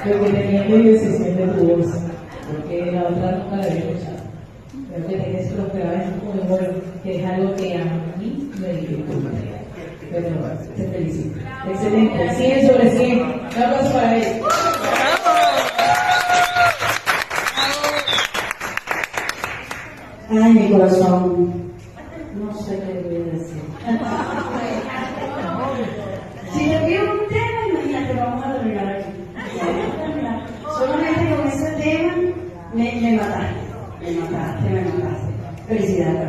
Lo que tenía que se siente tu voz, porque la otra nunca la había escuchado. Creo que tienes prosperar es muy bueno, que es algo que a mí me dificulta. Pero te felicito. Excelente. 100 sobre 100. Un aplauso para él. Ay, mi corazón. No sé qué voy a decir. Si te pido un tema, imagínate, vamos a terminar aquí. Solamente con ese tema me mataste. Felicidades.